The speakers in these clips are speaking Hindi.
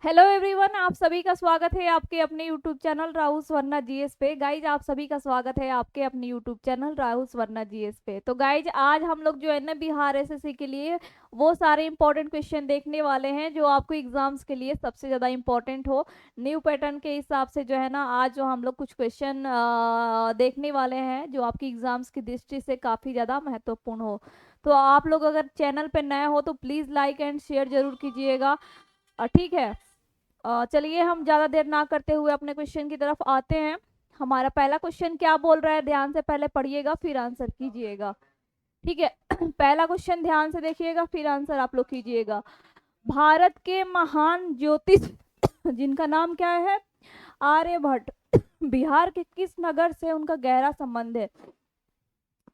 हेलो एवरीवन, आप सभी का स्वागत है आपके अपने यूट्यूब चैनल राहुल वरना जीएस पे। गाइज आप सभी का स्वागत है आपके अपने यूट्यूब चैनल राहुल वरना जीएस पे। तो गाइज आज हम लोग जो है ना बिहार एसएससी के लिए वो सारे इंपॉर्टेंट क्वेश्चन देखने वाले हैं जो आपको एग्जाम्स के लिए सबसे ज़्यादा इंपॉर्टेंट हो। न्यू पैटर्न के हिसाब से जो है ना आज जो हम लोग कुछ क्वेश्चन देखने वाले हैं जो आपकी एग्जाम्स की दृष्टि से काफ़ी ज़्यादा महत्वपूर्ण हो। तो आप लोग अगर चैनल पे नए हो तो प्लीज़ लाइक एंड शेयर जरूर कीजिएगा। ठीक है। चलिए हम ज़्यादा देर ना करते हुए अपने क्वेश्चन की तरफ आते हैं। हमारा पहला क्वेश्चन क्या बोल रहा है, ध्यान से पहले पढ़िएगा फिर आंसर कीजिएगा। ठीक है। पहला क्वेश्चन ध्यान से देखिएगा फिर आंसर आप लोग कीजिएगा। भारत के महान ज्योतिष जिनका नाम क्या है, आर्यभट्ट, बिहार के किस नगर से उनका गहरा संबंध है?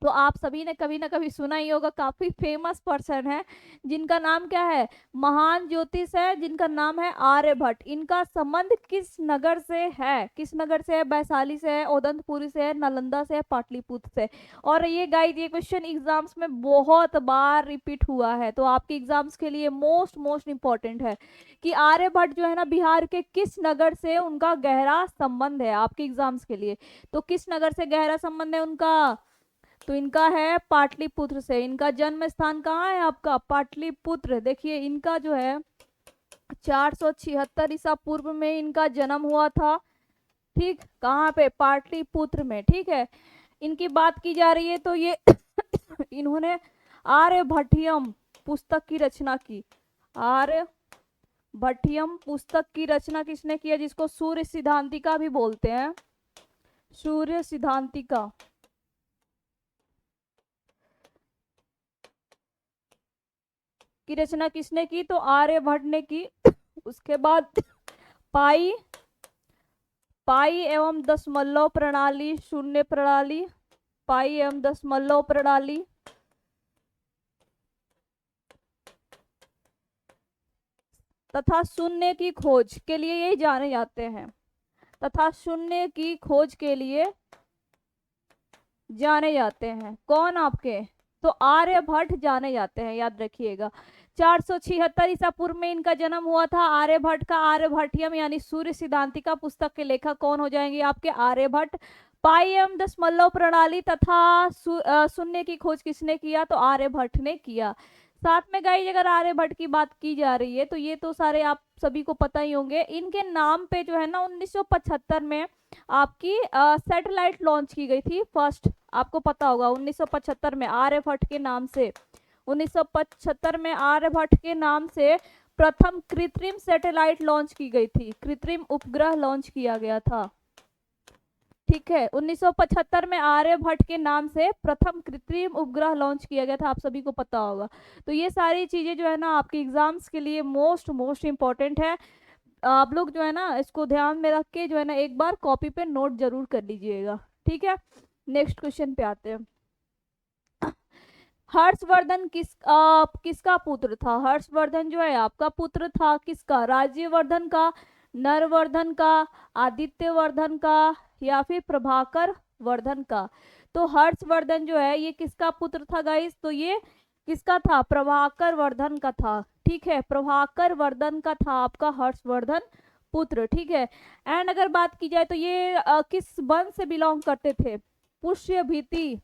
तो आप सभी ने कभी ना कभी सुना ही होगा, काफी फेमस पर्सन है जिनका नाम क्या है, महान ज्योतिष है जिनका नाम है आर्यभट्ट। इनका संबंध किस नगर से है? किस नगर से है? वैशाली से है, ओदंतपुरी से है, नालंदा से है, पाटलिपुत्र से। और ये गाइड ये क्वेश्चन एग्जाम्स में बहुत बार रिपीट हुआ है, तो आपके एग्जाम्स के लिए मोस्ट मोस्ट इंपॉर्टेंट है कि आर्यभट्ट जो है ना बिहार के किस नगर से उनका गहरा संबंध है आपके एग्जाम्स के लिए। तो किस नगर से गहरा संबंध है उनका? तो इनका है पाटलिपुत्र से। इनका जन्म स्थान कहाँ है आपका? पाटलिपुत्र। देखिए इनका जो है 476 ईसा पूर्व में इनका जन्म हुआ था। ठीक, कहाँ पे? पाटलिपुत्र में। ठीक है। इनकी बात की जा रही है तो ये इन्होंने आर्यभट्टियम पुस्तक की रचना की। आर्यभट्टियम पुस्तक की रचना किसने किया? जिसको सूर्य सिद्धांतिका भी बोलते हैं, सूर्य सिद्धांतिका की रचना किसने की? तो आर्यभट्ट ने की। उसके बाद पाई पाई एवं दशमलव प्रणाली, शून्य प्रणाली, पाई एवं दशमलव प्रणाली, तथा शून्य की खोज के लिए ये जाने जाते हैं। तथा शून्य की खोज के लिए जाने जाते हैं। कौन आपके? तो आर्यभट्ट जाने जाते हैं, याद रखिएगा। 476 ईसा पूर्व में इनका जन्म हुआ था आर्यभट्ट का। आर्यभट्टियम यानी सूर्य सिद्धांतिका पुस्तक के लेखक कौन हो जाएंगे आपके? आर्यभट्ट। पाई एवं दशमलव प्रणाली तथा शून्य की खोज किसने किया? तो आर्यभट्ट ने किया। साथ में गाइस अगर आर्यभट्ट की बात की जा रही है तो ये तो सारे आप सभी को पता ही होंगे। इनके नाम पे जो है ना 1975 में आपकी सैटेलाइट लॉन्च की गई थी फर्स्ट। आपको पता होगा 1975 में आर्यभट्ट के नाम से, 1975 में आर्यभट्ट के नाम से प्रथम कृत्रिम सैटेलाइट लॉन्च की गई थी, कृत्रिम उपग्रह लॉन्च किया गया था। ठीक है, 1975 में आर्यभट्ट के नाम से प्रथम कृत्रिम उपग्रह लॉन्च किया गया था, आप सभी को पता होगा। तो ये सारी चीजें जो है ना आपके एग्जाम्स के लिए मोस्ट मोस्ट इंपॉर्टेंट है। आप लोग जो है ना इसको ध्यान में रख के जो है ना एक बार कॉपी पे नोट जरूर कर लीजिएगा। ठीक है, नेक्स्ट क्वेश्चन पे आते हैं। हर्षवर्धन किसका पुत्र था? हर्षवर्धन जो है आपका पुत्र था किसका? राज्यवर्धन का, नरवर्धन का, आदित्यवर्धन का, या फिर प्रभाकर वर्धन का? तो हर्षवर्धन जो है ये किसका पुत्र था गाइस? तो ये किसका था? प्रभाकर वर्धन का था। ठीक है, प्रभाकर वर्धन का था आपका हर्षवर्धन पुत्र। ठीक है। एंड अगर बात की जाए तो ये किस वंश से बिलोंग करते थे? पुष्यभीति,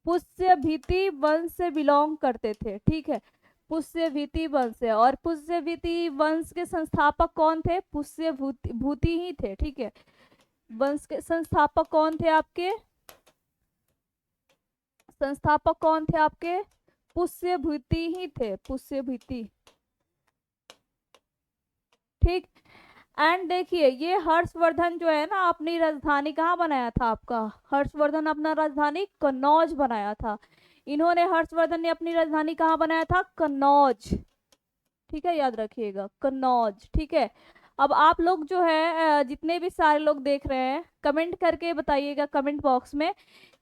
पुष्यभीति वंश से बिलोंग करते थे। ठीक है, पुष्यभीति वंश से। और पुष्यभीति वंश के संस्थापक कौन थे? पुष्यभूति भूति ही थे। ठीक है, वंश के संस्थापक कौन थे आपके? संस्थापक कौन थे आपके? पुष्यभूति ही थे, पुष्यभूति। ठीक। एंड देखिए ये हर्षवर्धन जो है ना अपनी राजधानी कहाँ बनाया था आपका? हर्षवर्धन अपना राजधानी कन्नौज बनाया था। इन्होंने हर्षवर्धन ने अपनी राजधानी कहाँ बनाया था? कन्नौज। ठीक है, याद रखिएगा कन्नौज। ठीक है। अब आप लोग जो है जितने भी सारे लोग देख रहे हैं कमेंट करके बताइएगा कमेंट बॉक्स में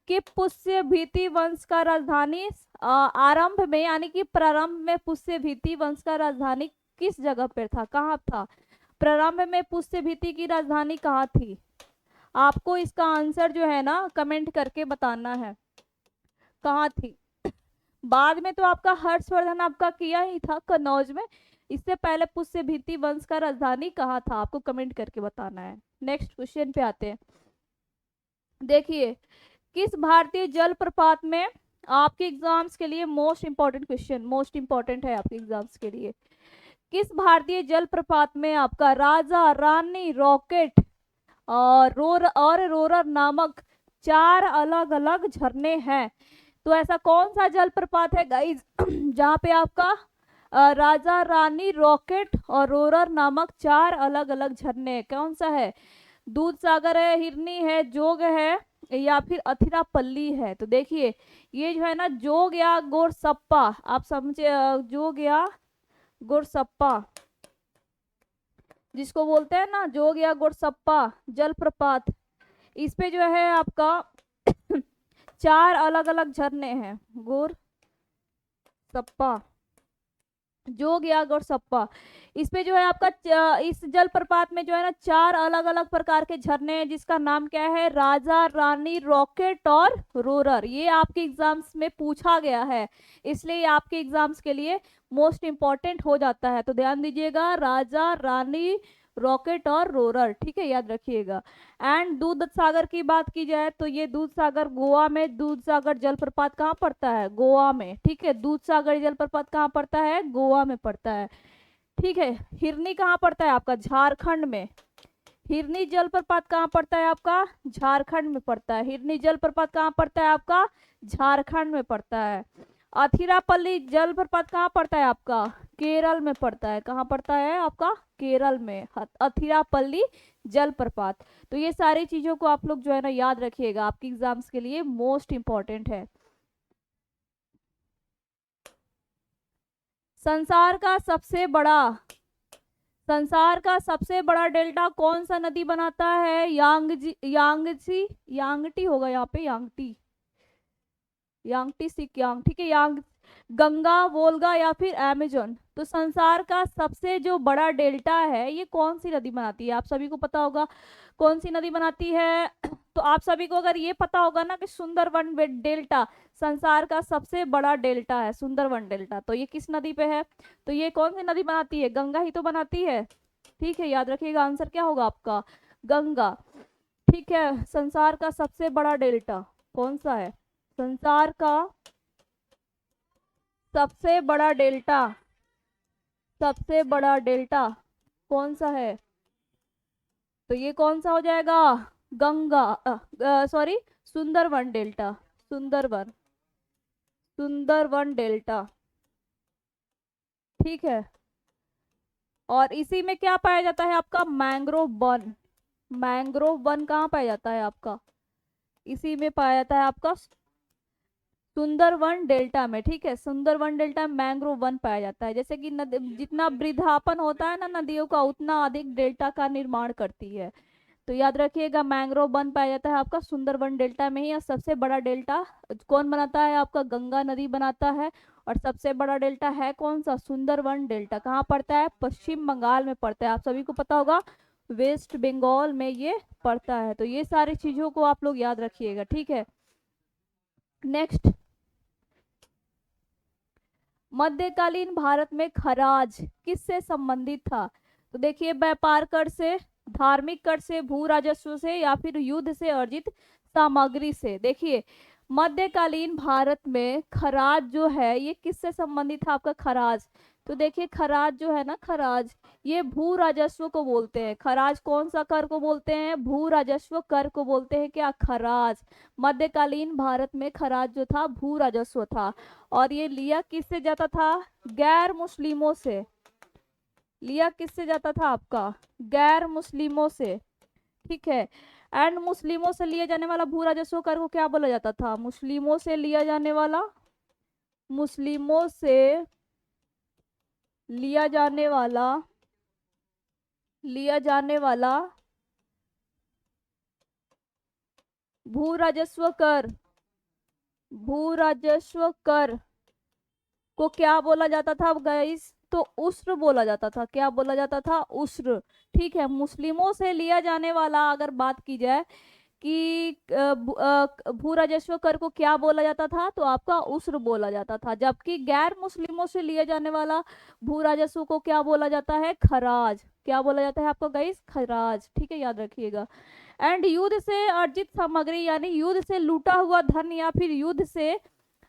कि पुष्यभीति वंश का राजधानी आरंभ में यानी कि प्रारंभ में पुष्यभीति वंश का राजधानी किस जगह पर था, कहाँ था? प्रारंभ में पुष्यभीति की राजधानी कहाँ थी? आपको इसका आंसर जो है ना कमेंट करके बताना है कहाँ थी। बाद में तो आपका हर्षवर्धन आपका किया ही था कन्नौज में, इससे पहले पुष्यभीति वंश का राजधानी कहाँ था, आपको कमेंट करके बताना है। नेक्स्ट क्वेश्चन पे आते हैं। देखिए, किस भारतीय जलप्रपात में, आपके एग्जाम्स के लिए most important question, most important है आपके एग्जाम्स के लिए, किस भारतीय जलप्रपात में आपका राजा, रानी, रॉकेट और रोरर नामक 4 अलग अलग झरने हैं? तो ऐसा कौन सा जलप्रपात है गाइज जहाँ पे आपका राजा, रानी, रॉकेट और रोरर नामक 4 अलग अलग झरने हैं? कौन सा है? दूध सागर है, हिरनी है, जोग है, या फिर अथिरापल्ली है? तो देखिए, ये जो है ना जोग या गोरसप्पा, आप समझे, जोग या गोरसप्पा जिसको बोलते हैं ना, जोग या गोरसप्पा जलप्रपात, इस पे जो है आपका 4 अलग अलग झरने हैं, गोरसप्पा, जोग या गोरसप्पा। इस पे जो है आपका इस जलप्रपात में जो है ना 4 अलग अलग प्रकार के झरने हैं, जिसका नाम क्या है? राजा, रानी, रॉकेट और रोरर। ये आपके एग्जाम्स में पूछा गया है, इसलिए ये आपके एग्जाम्स के लिए मोस्ट इंपॉर्टेंट हो जाता है। तो ध्यान दीजिएगा, राजा, रानी, रॉकेट और रोरर, ठीक है, याद रखिएगा। एंड दूध सागर की बात की जाए तो ये दूध सागर गोवा में, दूध सागर जलप्रपात कहाँ पड़ता है? गोवा में, ठीक है। दूध सागर जलप्रपात कहाँ पड़ता है? गोवा में पड़ता है, ठीक है। हिरनी कहाँ पड़ता है आपका? झारखंड में। हिरनी जलप्रपात कहाँ पड़ता है आपका? झारखंड में पड़ता है। हिरनी जलप्रपात कहाँ पड़ता है आपका? झारखंड में पड़ता है। अथिरापल्ली जलप्रपात कहाँ पड़ता है आपका? केरल में पड़ता है। कहाँ पड़ता है आपका? केरल में, अथिरापल्ली जलप्रपात। तो ये सारी चीजों को आप लोग जो है ना याद रखिएगा, आपके एग्जाम्स के लिए मोस्ट इंपॉर्टेंट है। संसार का सबसे बड़ा डेल्टा कौन सा नदी बनाता है? यांगटी होगा यहाँ पे, यांगटी सिक्यांग, ठीक है, गंगा, वोल्गा या फिर अमेजोन। तो संसार का सबसे जो बड़ा डेल्टा है, ये कौन सी नदी बनाती है? आप सभी को पता होगा कौन सी नदी बनाती है। तो आप सभी को अगर ये पता होगा ना कि सुंदरवन डेल्टा संसार का सबसे बड़ा डेल्टा है, सुंदरवन डेल्टा, तो ये किस नदी पे है? तो ये कौन सी नदी बनाती है? गंगा ही तो बनाती है, ठीक है, याद रखिएगा। आंसर क्या होगा आपका? गंगा, ठीक है। संसार का सबसे बड़ा डेल्टा कौन सा है? संसार का सबसे बड़ा डेल्टा कौन सा है? तो ये कौन सा हो जाएगा? Ganga, sorry, Sundarban delta, Sundarban delta, ठीक है। और इसी में क्या पाया जाता है आपका? मैंग्रोव वन कहाँ पाया जाता है आपका? इसी में पाया जाता है आपका सुंदरवन डेल्टा में, ठीक है। सुंदरवन डेल्टा में मैंग्रोव वन पाया जाता है। जैसे कि जितना वृद्धापन होता है ना नदियों का, उतना अधिक डेल्टा का निर्माण करती है। तो याद रखिएगा, मैंग्रोव वन पाया जाता है आपका सुंदरवन डेल्टा में ही। और सबसे बड़ा डेल्टा कौन बनाता है आपका? गंगा नदी बनाता है। और सबसे बड़ा डेल्टा है कौन सा? सुंदरवन डेल्टा। कहाँ पड़ता है? पश्चिम बंगाल में पड़ता है। आप सभी को पता होगा वेस्ट बंगाल में ये पड़ता है। तो ये सारी चीजों को आप लोग याद रखिएगा, ठीक है। नेक्स्ट, मध्यकालीन भारत में खराज किससे संबंधित था? तो देखिए, व्यापार कर से, धार्मिक कर से, भू राजस्व से, या फिर युद्ध से अर्जित सामग्री से। देखिए, मध्यकालीन भारत में खराज जो है ये किससे संबंधित था आपका? खराज। तो देखिए, खराज जो है ना, खराज ये भू राजस्व को बोलते हैं। खराज कौन सा कर को बोलते हैं? भू राजस्व कर को बोलते हैं क्या? खराज। मध्यकालीन भारत में खराज जो था भू राजस्व था। और ये लिया किससे जाता था? गैर मुस्लिमों से। लिया किससे जाता था आपका? गैर मुस्लिमों से, ठीक है। एंड मुस्लिमों से लिया जाने वाला भू राजस्व कर को क्या बोला जाता था? मुस्लिमों से लिया जाने वाला भू राजस्व कर को क्या बोला जाता था गाइस? तो उस्र बोला जाता था। क्या बोला जाता था? उस्र, ठीक है। मुस्लिमों से लिया जाने वाला अगर बात की जाए कि भू राजस्व कर को क्या बोला जाता था, तो आपका उस्र बोला जाता था, जबकि गैर मुस्लिमों से लिया जाने वाला भू राजस्व को क्या बोला जाता है, खराज। क्या बोला जाता है आपको गाइस, खराज। ठीक है, याद रखिएगा। एंड युद्ध से अर्जित सामग्री यानी युद्ध से लूटा हुआ धन या फिर युद्ध से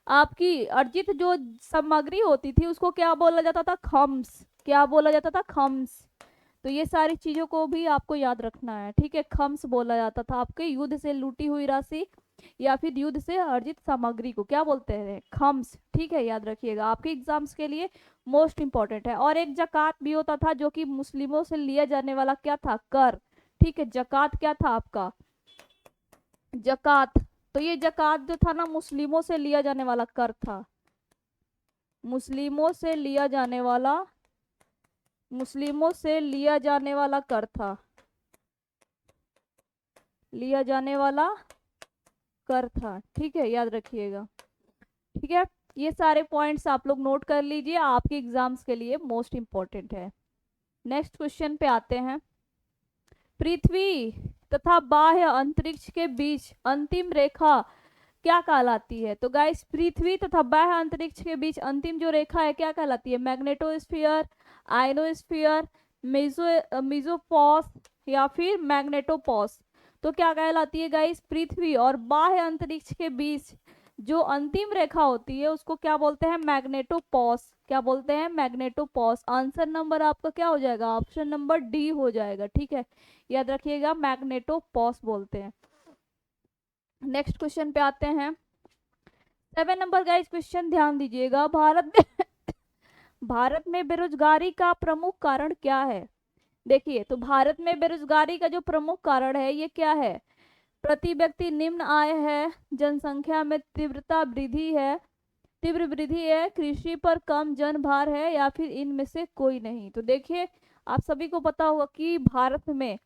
आपकी अर्जित जो सामग्री होती थी उसको क्या बोला जाता था, खम्स। क्या बोला जाता था, खम्स। तो ये सारी चीजों को भी आपको याद रखना है। ठीक है, खम्स बोला जाता था आपके युद्ध से लूटी हुई राशि या फिर युद्ध से अर्जित सामग्री को क्या बोलते हैं, खम्स। ठीक है, याद रखिएगा, आपके एग्जाम्स के लिए मोस्ट इंपॉर्टेंट है। और एक जकात भी होता था जो कि मुस्लिमों से लिया जाने वाला क्या था, कर। ठीक है, जकात क्या था आपका, जकात। तो ये जकात जो था ना, मुस्लिमों से लिया जाने वाला कर था, मुस्लिमों से लिया जाने वाला, मुस्लिमों से लिया जाने वाला कर था, लिया जाने वाला कर था। ठीक है, याद रखिएगा। ठीक है, ये सारे पॉइंट्स आप लोग नोट कर लीजिए, आपके एग्जाम्स के लिए मोस्ट इंपॉर्टेंट है। नेक्स्ट क्वेश्चन पे आते हैं। पृथ्वी तथा बाह्य अंतरिक्ष के बीच अंतिम रेखा क्या कहलाती है, तो गाइस पृथ्वी तथा बाह्य अंतरिक्ष के बीच अंतिम जो रेखा है क्या कहलाती है, मैग्नेटोस्फीयर, आयनोस्फीयर, मेसोपॉस या फिर मैग्नेटोपॉस। तो क्या कहलाती है गाइस, पृथ्वी और बाह्य अंतरिक्ष के बीच जो अंतिम रेखा होती है उसको क्या बोलते हैं, मैग्नेटोपॉस। क्या बोलते हैं, मैग्नेटोपॉस। आंसर नंबर आपका क्या हो जाएगा, ऑप्शन नंबर डी हो जाएगा। ठीक है, याद रखिएगा, मैग्नेटोपॉस बोलते हैं। नेक्स्ट क्वेश्चन पे आते हैं। 7 नंबर गाइस क्वेश्चन ध्यान दीजिएगा। भारत में बेरोजगारी का प्रमुख कारण क्या है। देखिए, तो भारत में बेरोजगारी का जो प्रमुख कारण है ये क्या है, प्रति व्यक्ति निम्न आय है, जनसंख्या में तीव्र वृद्धि है, कृषि पर कम जनभार है, या फिर इनमें से कोई नहीं। तो देखिए, आप सभी को पता होगा कि भारत में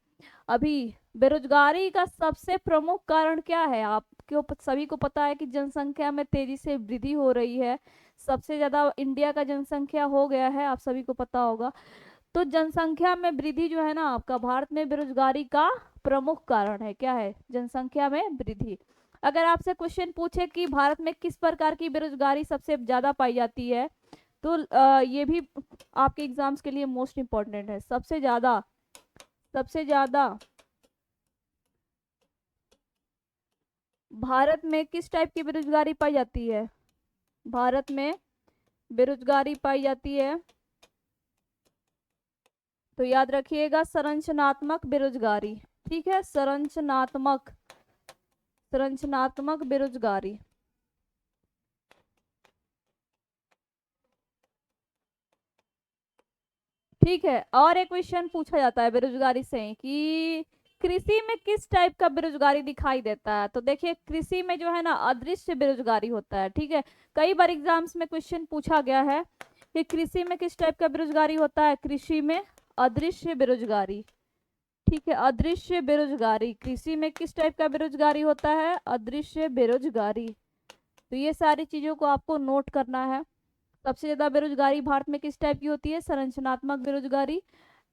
अभी बेरोजगारी का सबसे प्रमुख कारण क्या है, आपको सभी को पता है कि जनसंख्या में तेजी से वृद्धि हो रही है। सबसे ज्यादा इंडिया का जनसंख्या हो गया है, आप सभी को पता होगा। तो जनसंख्या में वृद्धि जो है ना आपका, भारत में बेरोजगारी का प्रमुख कारण है। क्या है, जनसंख्या में वृद्धि। अगर आपसे क्वेश्चन पूछे कि भारत में किस प्रकार की बेरोजगारी सबसे ज्यादा पाई जाती है, तो ये भी आपके एग्जाम्स के लिए मोस्ट इंपॉर्टेंट है। सबसे ज्यादा भारत में किस टाइप की बेरोजगारी पाई जाती है, भारत में बेरोजगारी पाई जाती है, तो याद रखिएगा संरचनात्मक बेरोजगारी। ठीक है, संरचनात्मक बेरोजगारी। ठीक है, और एक क्वेश्चन पूछा जाता है बेरोजगारी से कि कृषि में किस टाइप का बेरोजगारी दिखाई देता है। तो देखिए, कृषि में जो है ना अदृश्य बेरोजगारी होता है। ठीक है, कई बार एग्जाम्स में क्वेश्चन पूछा गया है कि कृषि में किस टाइप का बेरोजगारी होता है, कृषि में अदृश्य बेरोजगारी। ठीक है, अदृश्य बेरोजगारी, कृषि में किस टाइप का बेरोजगारी होता है, अदृश्य बेरोजगारी। तो ये सारी चीजों को आपको नोट करना है। सबसे ज्यादा बेरोजगारी भारत में किस टाइप की होती है, संरचनात्मक बेरोजगारी।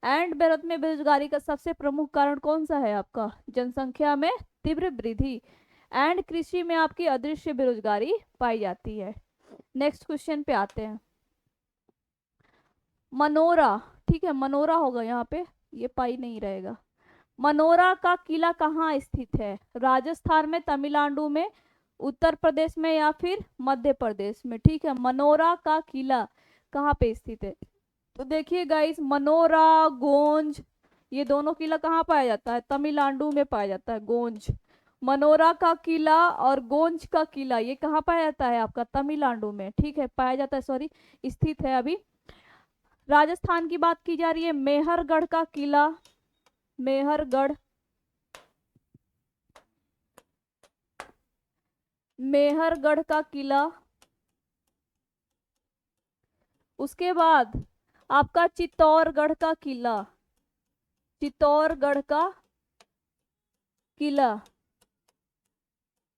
एंड भारत में बेरोजगारी का सबसे प्रमुख कारण कौन सा है आपका, जनसंख्या में तीव्र वृद्धि। एंड कृषि में आपकी अदृश्य बेरोजगारी पाई जाती है। नेक्स्ट क्वेश्चन पे आते हैं। मनोरा, ठीक है, मनोरा होगा यहाँ पे, ये पाई नहीं रहेगा। मनोरा का किला कहाँ स्थित है, राजस्थान में, तमिलनाडु में, उत्तर प्रदेश में, या फिर मध्य प्रदेश में। ठीक है, मनोरा का किला कहाँ पे स्थित है, तो देखिए गाइस, मनोरा, गोंज, ये दोनों किला कहाँ पाया जाता है, तमिलनाडु में पाया जाता है, गोंज। मनोरा का किला और गोंज का किला ये कहाँ पाया जाता है आपका, तमिलनाडु में। ठीक है, पाया जाता है, सॉरी, स्थित है। अभी राजस्थान की बात की जा रही है, मेहरगढ़ का किला, मेहरगढ़, मेहरगढ़ का किला। उसके बाद आपका चित्तौड़गढ़ का किला, चित्तौड़गढ़ का किला,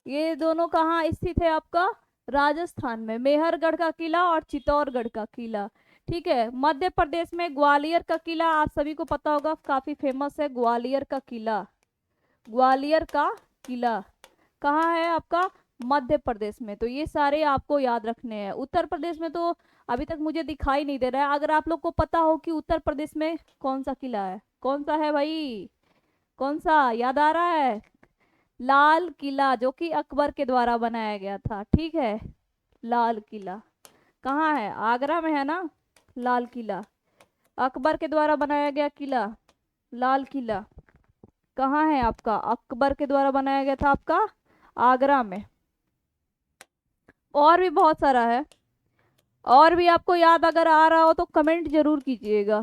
ये दोनों कहाँ स्थित है आपका, राजस्थान में, मेहरगढ़ का किला और चित्तौड़गढ़ का किला। ठीक है, मध्य प्रदेश में ग्वालियर का किला, आप सभी को पता होगा, काफी फेमस है ग्वालियर का किला, ग्वालियर का किला कहाँ है आपका, मध्य प्रदेश में। तो ये सारे आपको याद रखने हैं। उत्तर प्रदेश में तो अभी तक मुझे दिखाई नहीं दे रहा है। अगर आप लोग को पता हो कि उत्तर प्रदेश में कौन सा किला है, कौन सा है भाई, कौन सा याद आ रहा है, लाल किला, जो कि अकबर के द्वारा बनाया गया था। ठीक है, लाल किला कहाँ है, आगरा में है ना लाल किला, अकबर के द्वारा बनाया गया किला लाल किला कहाँ है आपका, अकबर के द्वारा बनाया गया था आपका आगरा में। और भी बहुत सारा है, और भी आपको याद अगर आ रहा हो तो कमेंट जरूर कीजिएगा।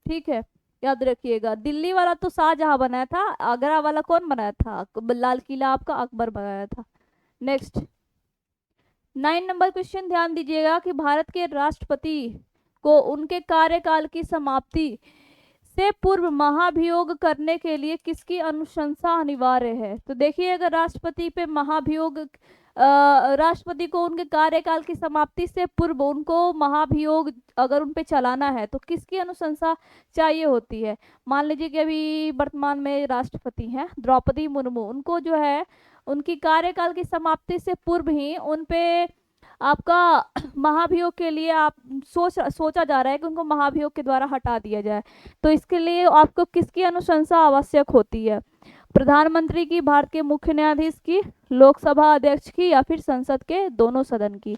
ठीक है, याद रखिएगा। दिल्ली वाला तो शाहजहां बनाया था, आगरा वाला कौन बनाया था, लाल किला आपका अकबर बनाया था। नेक्स्ट 9 नंबर क्वेश्चन ध्यान दीजिएगा कि भारत के राष्ट्रपति को उनके कार्यकाल की समाप्ति से पूर्व महाभियोग करने के लिए किसकी अनुशंसा अनिवार्य है। तो देखिए, अगर राष्ट्रपति पे महाभियोग राष्ट्रपति को उनके कार्यकाल की समाप्ति से पूर्व उनको महाभियोग अगर उन पे चलाना है तो किसकी अनुशंसा चाहिए होती है। मान लीजिए कि अभी वर्तमान में राष्ट्रपति हैं द्रौपदी मुर्मू, उनको जो है उनकी कार्यकाल की समाप्ति से पूर्व ही उन पे आपका महाभियोग के लिए आप सोचा जा रहा है कि उनको महाभियोग के द्वारा हटा दिया जाए। तो इसके लिए आपको किसकी अनुशंसा आवश्यक होती है, प्रधानमंत्री की, भारत के मुख्य न्यायाधीश की, लोकसभा अध्यक्ष की, या फिर संसद के दोनों सदन की।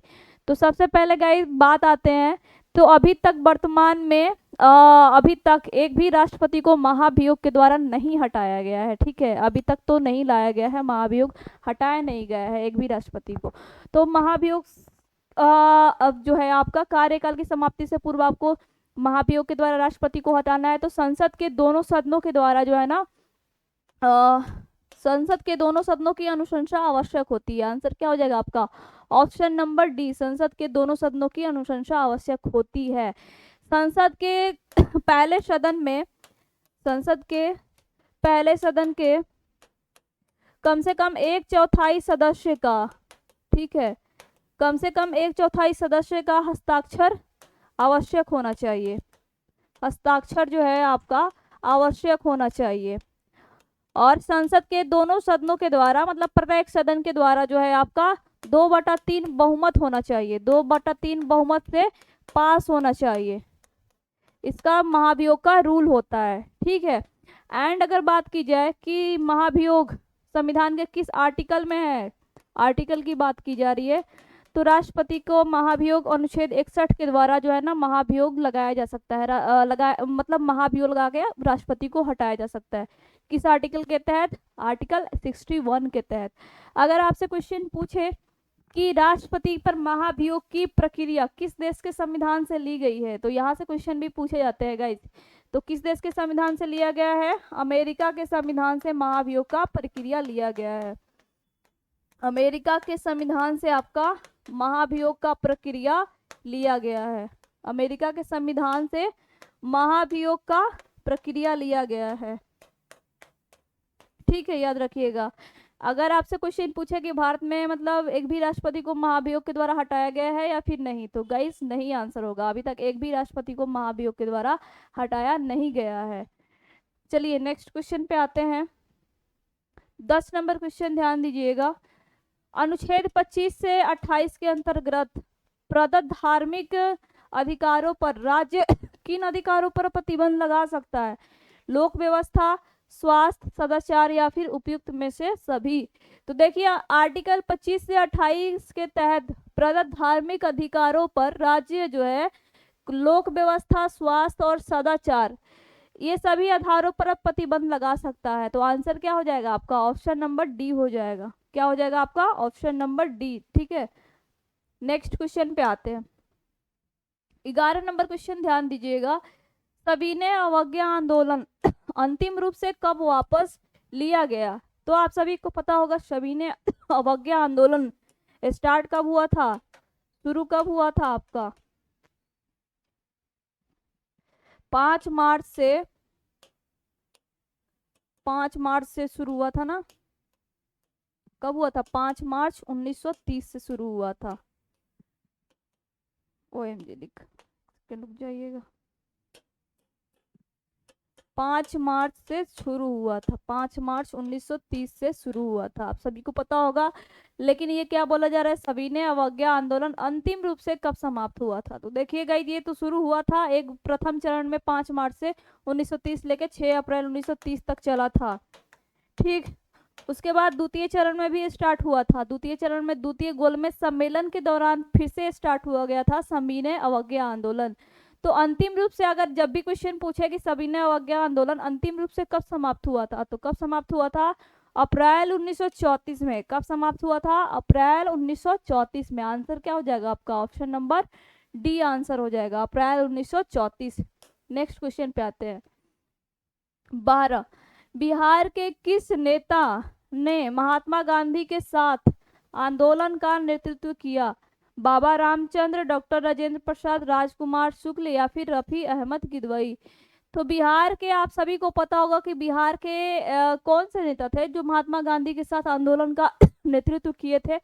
तो सबसे पहले गाइस बात आते हैं, तो अभी तक वर्तमान में अभी तक एक भी राष्ट्रपति को महाभियोग के द्वारा नहीं हटाया गया है। ठीक है, अभी तक तो नहीं लाया गया है महाभियोग, हटाया नहीं गया है एक भी राष्ट्रपति को। तो महाभियोग अब जो है आपका कार्यकाल की समाप्ति से पूर्व आपको महाभियोग के द्वारा राष्ट्रपति को हटाना है, तो संसद के दोनों सदनों के द्वारा जो है ना संसद के दोनों सदनों की अनुशंसा आवश्यक होती है। आंसर क्या हो जाएगा आपका, ऑप्शन नंबर डी, संसद के दोनों सदनों की अनुशंसा आवश्यक होती है। संसद के पहले सदन में, संसद के पहले सदन के कम से कम 1/4 सदस्य का, ठीक है, कम से कम 1/4 सदस्य का हस्ताक्षर आवश्यक होना चाहिए। हस्ताक्षर जो है आपका आवश्यक होना चाहिए। और संसद के दोनों सदनों के द्वारा, मतलब प्रत्येक सदन के द्वारा जो है आपका 2/3 बहुमत होना चाहिए, 2/3 बहुमत से पास होना चाहिए। इसका महाभियोग का रूल होता है। ठीक है, एंड अगर बात की जाए कि महाभियोग संविधान के किस आर्टिकल में है, आर्टिकल की बात की जा रही है, तो राष्ट्रपति को महाभियोग अनुच्छेद 61 के द्वारा जो है ना महाभियोग लगाया जा सकता है, मतलब महाभियोग लगा के राष्ट्रपति को हटाया जा सकता है। किस आर्टिकल के तहत, आर्टिकल 61 के तहत। अगर आपसे क्वेश्चन पूछे कि राष्ट्रपति पर महाभियोग की प्रक्रिया किस देश के संविधान से ली गई है, तो यहाँ से क्वेश्चन भी पूछे जाते हैं गाइस। तो किस देश के संविधान से लिया गया है, अमेरिका के संविधान से महाभियोग का प्रक्रिया लिया गया है। अमेरिका के संविधान से आपका महाभियोग का प्रक्रिया लिया गया है। अमेरिका के संविधान से महाभियोग का प्रक्रिया लिया गया है। ठीक है, याद रखिएगा। अगर आपसे क्वेश्चन पूछे कि भारत में मतलब एक भी राष्ट्रपति को महाभियोग के द्वारा हटाया गया है या फिर नहीं, तो गाइस नहीं आंसर होगा। अभी तक एक भी राष्ट्रपति को महाभियोग के द्वारा हटाया नहीं गया है। चलिए नेक्स्ट क्वेश्चन पे आते हैं। 10 नंबर क्वेश्चन ध्यान दीजिएगा। अनुच्छेद 25 से 28 के अंतर्गत प्रदत्त धार्मिक अधिकारों पर राज्य किन अधिकारों पर प्रतिबंध लगा सकता है, लोक व्यवस्था, स्वास्थ्य, सदाचार, या फिर उपयुक्त में से सभी। तो देखिए, आर्टिकल 25 से 28 के तहत प्रदत्त धार्मिक अधिकारों पर राज्य जो है लोक व्यवस्था, स्वास्थ्य और सदाचार, ये सभी आधारों पर प्रतिबंध लगा सकता है। तो आंसर क्या हो जाएगा आपका, ऑप्शन नंबर डी हो जाएगा। क्या हो जाएगा आपका, ऑप्शन नंबर डी। ठीक है, नेक्स्ट क्वेश्चन पे आते हैं। 11 नंबर क्वेश्चन ध्यान दीजिएगा। सविनय अवज्ञा आंदोलन अंतिम रूप से कब वापस लिया गया। तो आप सभी को पता होगा सविनय अवज्ञा आंदोलन स्टार्ट कब हुआ था, शुरू कब हुआ था आपका, 5 मार्च से शुरू हुआ था ना। कब हुआ था, 5 मार्च 1930 से शुरू हुआ था। OMG लिख रुक जाइएगा। 5 मार्च से शुरू हुआ था, 5 मार्च 1930 से शुरू हुआ था, आप सभी को पता होगा। लेकिन ये क्या बोला जा रहा है, सविनय अवज्ञा आंदोलन अंतिम रूप से कब समाप्त हुआ था? तो देखिएगा ये तो शुरू हुआ था एक प्रथम चरण में 5 मार्च से 1930 लेके 6 अप्रैल 1930 तक चला था, ठीक। उसके बाद द्वितीय चरण में भी स्टार्ट हुआ था, द्वितीय चरण में द्वितीय गोलमेज सम्मेलन के दौरान फिर से स्टार्ट हुआ गया था सविनय अवज्ञा आंदोलन। तो अंतिम रूप से अगर जब भी क्वेश्चन पूछे कि सविनय अवज्ञा आंदोलन अंतिम रूप से कब समाप्त हुआ था, तो कब समाप्त हुआ था? अप्रैल 1934 में। कब समाप्त हुआ था? अप्रैल 1934 में। आंसर क्या हो जाएगा आपका? ऑप्शन नंबर डी आंसर हो जाएगा, अप्रैल 1934। नेक्स्ट क्वेश्चन पे आते हैं। 12, बिहार के किस नेता ने महात्मा गांधी के साथ आंदोलन का नेतृत्व किया? बाबा रामचंद्र, डॉक्टर राजेंद्र प्रसाद, राजकुमार शुक्ल या फिर रफी अहमद किदवई? तो बिहार के आप सभी को पता होगा कि बिहार के कौन से नेता थे जो महात्मा गांधी के साथ आंदोलन का नेतृत्व किए थे?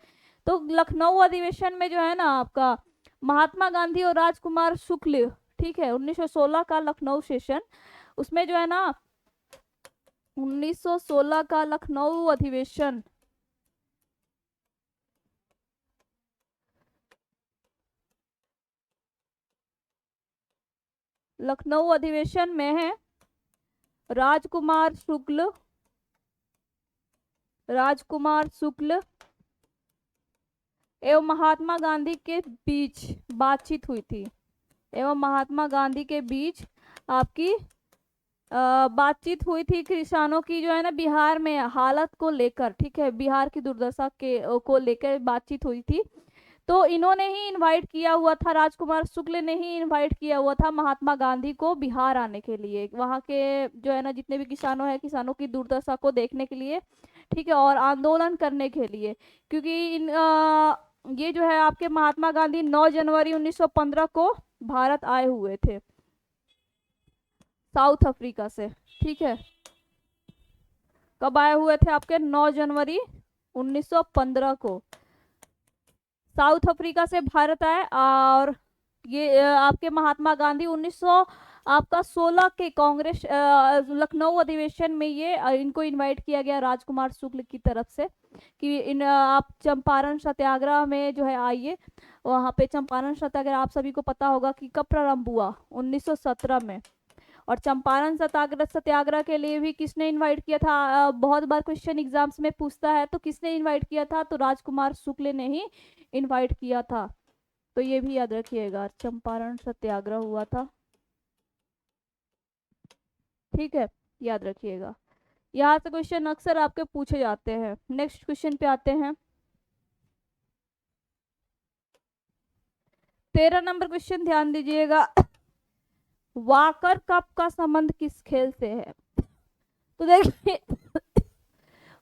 तो लखनऊ अधिवेशन में जो है ना आपका महात्मा गांधी और राजकुमार शुक्ल, ठीक है, 1916 का लखनऊ सेशन, उसमें जो है ना 1916 का लखनऊ अधिवेशन, लखनऊ अधिवेशन में है राजकुमार शुक्ल एवं महात्मा गांधी के बीच बातचीत हुई थी, एवं महात्मा गांधी के बीच आपकी बातचीत हुई थी किसानों की जो है ना बिहार में हालत को लेकर, ठीक है, बिहार की दुर्दशा के को लेकर बातचीत हुई थी। तो इन्होंने ही इनवाइट किया हुआ था, राजकुमार शुक्ल ने ही इनवाइट किया हुआ था महात्मा गांधी को बिहार आने के लिए, वहाँ के जो है ना जितने भी किसानों हैं, किसानों की दुर्दशा को देखने के लिए, ठीक है, और आंदोलन करने के लिए। क्योंकि ये जो है आपके महात्मा गांधी 9 जनवरी 1915 को भारत आए हुए थे साउथ अफ्रीका से, ठीक है। कब आए हुए थे? आपके 9 जनवरी 1915 को साउथ अफ्रीका से भारत आए। और ये आपके महात्मा गांधी 1916 के कांग्रेस लखनऊ अधिवेशन में ये इनको इनवाइट किया गया राजकुमार शुक्ल की तरफ से कि इन आप चंपारण सत्याग्रह में जो है आइए। वहाँ पे चंपारण सत्याग्रह आप सभी को पता होगा कि कब प्रारंभ हुआ? 1917 में। और चंपारण सत्याग्रह के लिए भी किसने इनवाइट किया था? बहुत बार क्वेश्चन एग्जाम्स में पूछता है, तो किसने इनवाइट किया था? तो राजकुमार शुक्ल ने ही इनवाइट किया था। तो ये भी याद रखिएगा, चंपारण सत्याग्रह हुआ था, ठीक है, याद रखिएगा। यहाँ से क्वेश्चन अक्सर आपके पूछे जाते हैं। नेक्स्ट क्वेश्चन पे आते हैं। 13 नंबर क्वेश्चन ध्यान दीजिएगा। वॉकर कप का संबंध किस खेल से है? तो देखिए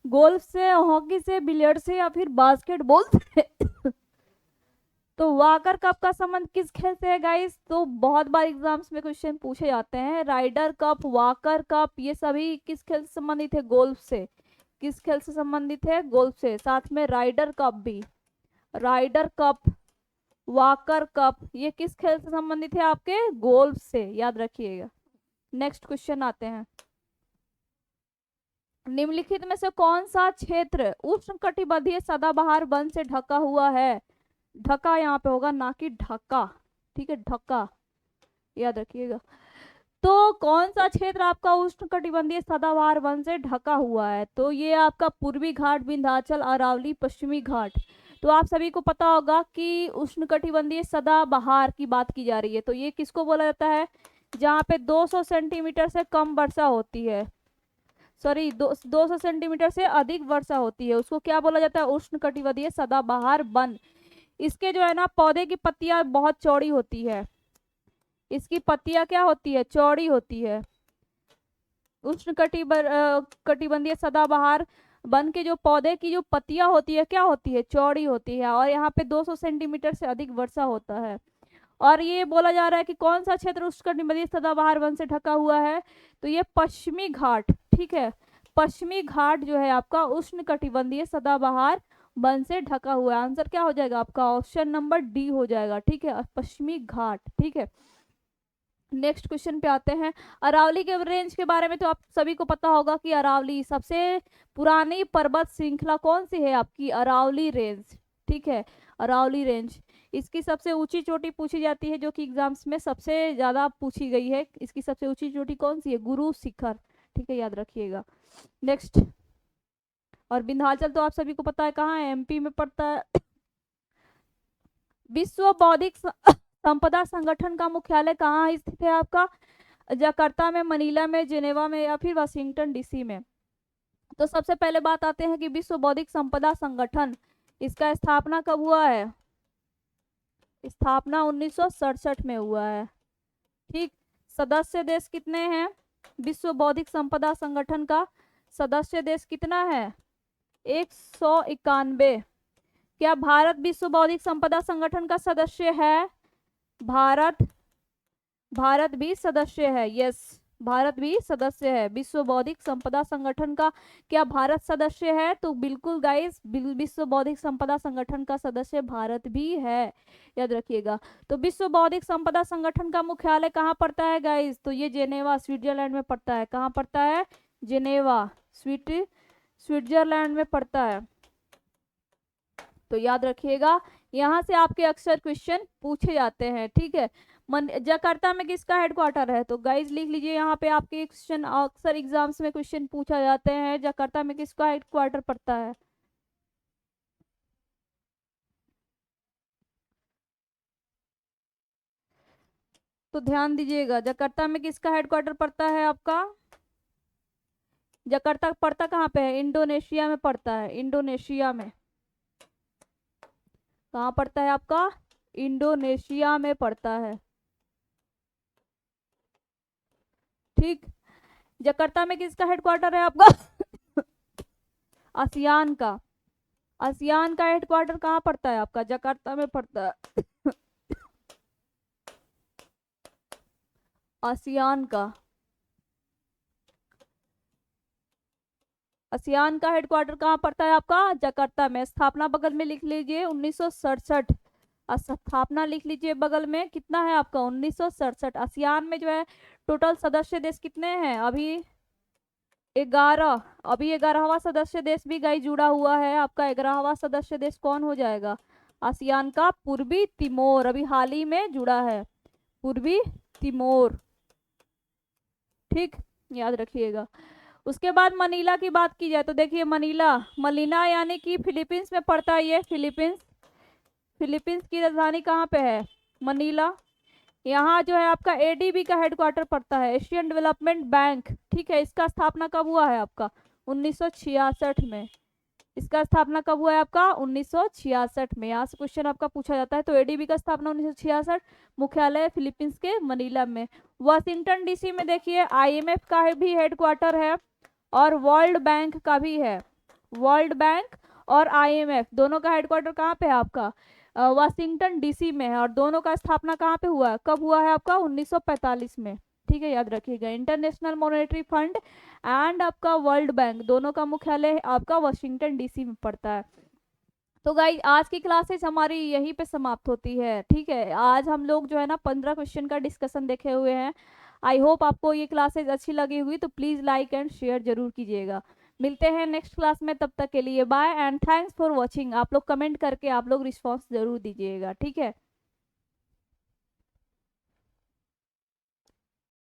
गोल्फ से, हॉकी से, बिलियर्ड से या फिर बास्केटबॉल से? तो वॉकर कप का संबंध किस खेल से है गाइस? तो बहुत बार एग्जाम्स में क्वेश्चन पूछे जाते हैं। राइडर कप, वॉकर कप, ये सभी किस खेल से संबंधित है? गोल्फ से। किस खेल से संबंधित है? गोल्फ से। साथ में राइडर कप भी, राइडर कप, वॉकर कप, ये किस खेल से संबंधित है? आपके गोल्फ से, याद रखिएगा। नेक्स्ट क्वेश्चन आते हैं। निम्नलिखित में से कौन सा क्षेत्र उष्णकटिबंधीय सदाबहार वन से ढका हुआ है? ढका यहाँ पे होगा, ना कि ढका, ठीक है, ढका, याद रखिएगा। तो कौन सा क्षेत्र आपका उष्णकटिबंधीय सदाबहार वन से ढका हुआ है? तो ये आपका पूर्वी घाट, विंध्याचल, अरावली, पश्चिमी घाट। तो आप सभी को पता होगा कि उष्णकटिबंधीय सदाबहार की बात की जा रही है। तो ये किसको बोला जाता है? जहाँ पे 200 सेंटीमीटर से कम वर्षा होती है, सॉरी 200 सेंटीमीटर से अधिक वर्षा होती है, उसको क्या बोला जाता है? उष्णकटिबंधीय सदाबहार वन। इसके जो है ना पौधे की पत्तियां बहुत चौड़ी होती है, इसकी पत्तियां क्या होती है? चौड़ी होती है। उष्णकटिबंधीय सदाबहार वन के जो पौधे की जो पत्तियां होती है क्या होती है? चौड़ी होती है। और यहाँ पे 200 सेंटीमीटर से अधिक वर्षा होता है। और ये बोला जा रहा है कि कौन सा क्षेत्र उष्णकटिबंधीय सदाबहार वन से ढका हुआ है? तो ये पश्चिमी घाट, ठीक है, पश्चिमी घाट जो है आपका उष्णकटिबंधीय सदाबहार वन से ढका हुआ है। आंसर क्या हो जाएगा आपका? ऑप्शन नंबर डी हो जाएगा, ठीक है, पश्चिमी घाट, ठीक है। नेक्स्ट क्वेश्चन पे आते हैं। अरावली के रेंज के बारे में तो आप सभी को पता होगा कि अरावली सबसे पुरानी पर्वत श्रृंखला कौन सी है आपकी, अरावली रेंज। ठीक है, अरावली रेंज। इसकी सबसे ऊंची चोटी पूछी जाती है, जो कि एग्जाम्स में सबसे ज्यादा पूछी गई है। इसकी सबसे ऊंची चोटी कौन सी है, गुरु शिखर। ठीक है, याद रखिएगा। नेक्स्ट, और विंध्याचल तो आप सभी को पता है कहाँ है, एमपी में पड़ता है। विश्व बौद्धिक संपदा संगठन का मुख्यालय कहाँ स्थित है आपका, जकार्ता में, मनीला में, जेनेवा में, या फिर वाशिंगटन डीसी में। तो सबसे पहले बात आते हैं कि विश्व बौद्धिक संपदा संगठन, इसका स्थापना कब हुआ है, स्थापना 1967 में हुआ है। ठीक, सदस्य देश कितने हैं विश्व बौद्धिक संपदा संगठन का, सदस्य देश कितना है, 191। क्या भारत विश्व बौद्धिक संपदा संगठन का सदस्य है, भारत भी सदस्य है। यस, भारत भी सदस्य है विश्व बौद्धिक संपदा संगठन का। क्या भारत सदस्य है, तो बिल्कुल गाइस, विश्व बौद्धिक संपदा संगठन का सदस्य भारत भी है, याद रखिएगा। तो विश्व बौद्धिक संपदा संगठन का मुख्यालय कहाँ पड़ता है गाइस, तो ये जेनेवा स्विट्जरलैंड में पड़ता है। कहाँ पड़ता है, जेनेवा स्विट्जरलैंड में पड़ता है। तो याद रखिएगा, यहाँ से आपके अक्सर क्वेश्चन पूछे जाते हैं। ठीक है, जकार्ता में किसका हेडक्वार्टर है, तो गाइज लिख लीजिए यहाँ पे, आपके क्वेश्चन अक्सर एग्जाम्स में क्वेश्चन पूछा जाते हैं, जकार्ता में किसका हेडक्वार्टर पड़ता है। तो ध्यान दीजिएगा, जकार्ता में किसका हेडक्वार्टर पड़ता है आपका, जकार्ता पड़ता कहाँ पे है, इंडोनेशिया में पड़ता है, इंडोनेशिया में। कहाँ पड़ता है आपका, इंडोनेशिया में पड़ता है। ठीक, जकार्ता में किसका हेडक्वार्टर है आपका आसियान का, आसियान का हेडक्वार्टर कहाँ पड़ता है आपका, जकार्ता में पड़ता है आसियान का, आसियान का हेडक्वार्टर कहाँ पड़ता है आपका, जकार्ता में। स्थापना बगल में लिख लीजिए 1967, स्थापना लिख लीजिए बगल में, कितना है आपका 1967। आसियान में जो है टोटल सदस्य देश कितने हैं, अभी 11, अभी 11वां सदस्य देश भी गाइस जुड़ा हुआ है आपका। 11वां सदस्य देश कौन हो जाएगा, आसियान का पूर्वी तिमोर, अभी हाल ही में जुड़ा है, पूर्वी तिमोर। ठीक, याद रखिएगा। उसके बाद मनीला की बात की जाए तो देखिए, मनीला यानी कि फिलीपींस में पड़ता है ये, फिलीपींस की राजधानी कहाँ पे है, मनीला। यहाँ जो है आपका एडीबी का हेडक्वार्टर पड़ता है, एशियन डेवलपमेंट बैंक। ठीक है, इसका स्थापना कब हुआ है आपका, 1966 में। इसका स्थापना कब हुआ है आपका, 1966 में। यहाँ से क्वेश्चन आपका पूछा जाता है। तो एडीबी का स्थापना 1966, मुख्यालय फिलीपींस के मनीला में। वाशिंगटन डीसी में देखिए आईएमएफ का भी हेडक्वार्टर है और वर्ल्ड बैंक का भी है, वर्ल्ड बैंक और आईएमएफ दोनों का हेडक्वार्टर कहाँ पे है आपका, वाशिंगटन डीसी में है। और दोनों का स्थापना कहाँ पे हुआ है, कब हुआ है आपका, 1945 में। ठीक है, याद रखिएगा। इंटरनेशनल मॉनेटरी फंड एंड आपका वर्ल्ड बैंक दोनों का मुख्यालय आपका वाशिंगटन डीसी में पड़ता है। तो गाइज आज की क्लासेस हमारी यहीं पे समाप्त होती है। ठीक है, आज हम लोग जो है ना 15 क्वेश्चन का डिस्कशन देखे हुए हैं। आई होप आपको ये क्लासेस अच्छी लगी हुई, तो प्लीज़ लाइक एंड शेयर जरूर कीजिएगा। मिलते हैं नेक्स्ट क्लास में, तब तक के लिए bye and thanks for watching. आप लोग कमेंट करके आप लोग रिस्पॉन्स जरूर दीजिएगा। ठीक है।